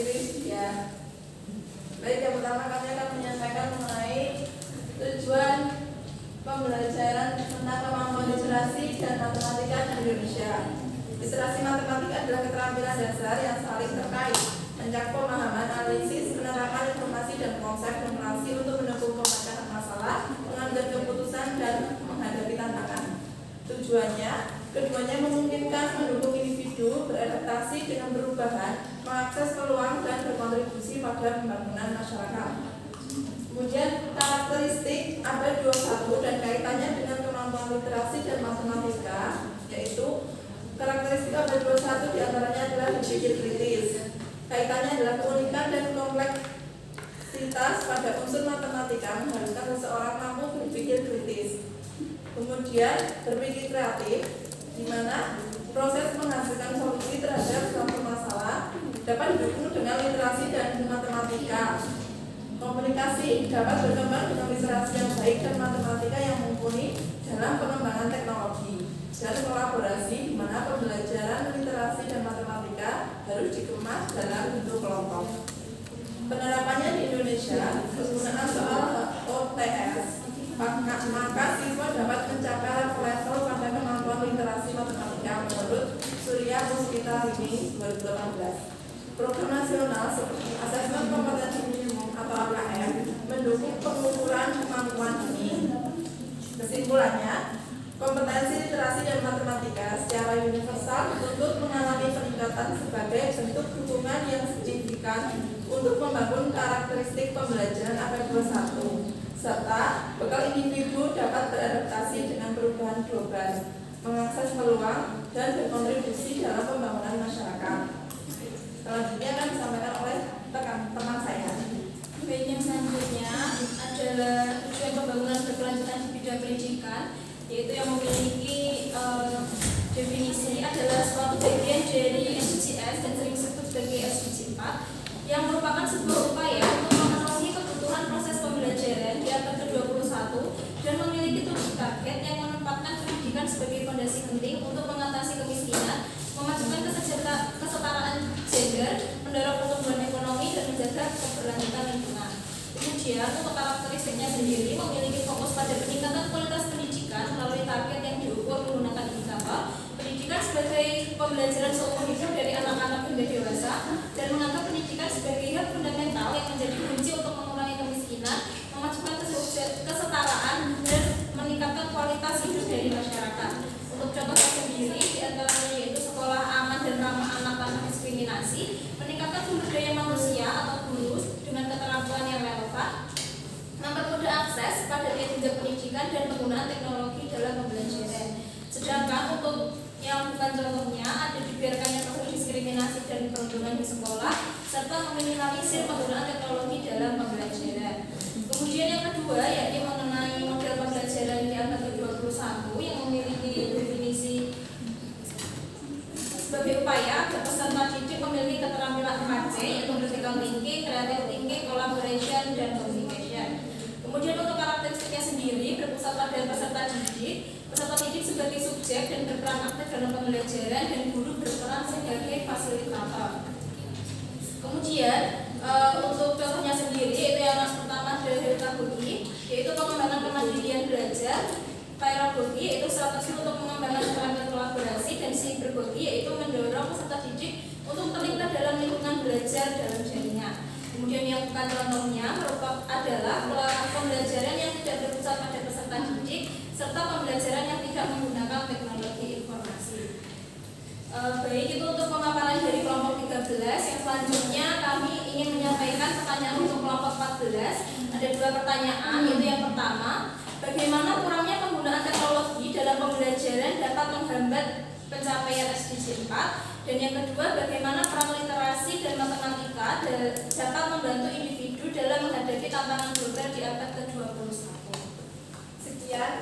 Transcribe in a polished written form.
sendiri ya. Baik, yang pertama kami akan menyampaikan mengenai tujuan pembelajaran tentang kemampuan literasi dan matematika di Indonesia. Literasi matematika adalah keterampilan dasar yang saling terkait, mencakup pemahaman, analisis, penerapan informasi dan konsep informasi untuk menempuh pemecahan masalah, mengambil keputusan dan menghadapi tantangan. Tujuannya, keduanya memungkinkan mendukung individu beradaptasi dengan perubahan, mengakses peluang dan berkontribusi pada pembangunan masyarakat. Kemudian karakteristik abad 21 dan kaitannya dengan kemampuan literasi dan matematika, yaitu karakteristik abad 21 diantaranya adalah berpikir kritis. Kaitannya adalah keunikan dan kompleksitas pada unsur matematika mengharuskan seseorang mampu berpikir kritis. Kemudian berpikir kreatif, di mana proses menghasilkan solusi terhadap suatu masalah dapat didukung dengan literasi dan matematika. Komunikasi dapat berkembang dengan literasi yang baik dan matematika yang mumpuni dalam pengembangan teknologi. Dan kolaborasi, di mana pembelajaran literasi dan matematika harus dikemas dalam bentuk kelompok. Penerapannya di Indonesia, penggunaan soal OTS, maka siswa dapat mencapai level pada kemampuan literasi matematika menurut Surya Puspita Lini 2018. Program nasional seperti Asesmen Kompetensi Minimum atau AKM mendukung pengukuran kemampuan ini. Kesimpulannya, kompetensi literasi dan matematika secara universal untuk mengalami peningkatan sebagai bentuk dukungan yang signifikan untuk membangun karakteristik pembelajaran abad 21, serta bekal individu dapat beradaptasi dengan perubahan global, mengakses peluang, dan berkontribusi dalam pembangunan masyarakat. Selanjutnya akan disampaikan oleh teman saya. Baik, yang selanjutnya adalah tujuan pembangunan berkelanjutan di bidang pendidikan, yaitu yang memiliki definisi adalah suatu bagian dari SDGs dan sering disebut sebagai SDG 4 yang merupakan sebuah upaya untuk mengatasi kebutuhan proses pembelajaran di abad ke-21 dan memiliki tujuan target yang menempatkan pendidikan sebagai fondasi penting untuk mengatasi kemiskinan, memajukan kesetaraan gender, mendorong pertumbuhan ekonomi dan menjaga keberlanjutan lingkungan. Kemudian untuk karakteristiknya sendiri memiliki fokus pada peningkatan kualitas pendidikan melalui target yang diukur menggunakan indikator pendidikan sebagai pembelajaran seumur hidup dari anak-anak hingga dewasa dan menganggap pendidikan sebagai hak fundamental yang menjadi kunci untuk mengurangi kemiskinan, memajukan kesetaraan dan meningkatkan kualitas hidup dari masyarakat. Untuk contohnya sendiri diantaranya yaitu sekolah aman dan ramah anak tanpa diskriminasi, meningkatkan sumber daya manusia atau guru dengan keterampilan yang relevan, mempermudah akses pada jenjang pendidikan dan penggunaan teknologi dalam pembelajaran. Sedangkan untuk yang bukan contohnya ada dibiarkannya proses diskriminasi dan perundungan di sekolah serta meminimalisir penggunaan teknologi dalam pembelajaran. Kemudian yang kedua yakni mengenai model pembelajaran di abad ke-21 yang memiliki definisi sebagai upaya agar peserta didik memiliki keterampilan 4C yaitu critical thinking, creative thinking, collaboration, dan communication. Kemudian untuk karakteristiknya sendiri berpusat pada peserta didik sebagai subjek dan berperan aktif dalam pembelajaran dan guru berperan sebagai fasilitator. Kemudian untuk contohnya sendiri yaitu yang pertama adalah pedagogi, yaitu pengembangan kemandirian belajar, pedagogi yaitu strategi untuk mengembangkan keterampilan kolaborasi, dan sibergogi yaitu mendorong peserta didik untuk terlibat dalam lingkungan belajar dalam jaringan. Kemudian yang bukan contohnya adalah pembelajaran yang tidak berpusat pada peserta didik serta pembelajaran yang tidak menggunakan teknologi informasi. Baik, itu untuk pemaparan dari kelompok 13. Yang selanjutnya kami ingin menyampaikan pertanyaan untuk kelompok 14. Ada dua pertanyaan, yaitu yang pertama, bagaimana kurangnya penggunaan teknologi dalam pembelajaran dapat menghambat pencapaian SDG 4? Dan yang kedua, bagaimana peran literasi dan matematika dapat membantu individu dalam menghadapi tantangan global di abad ke-21? Sekian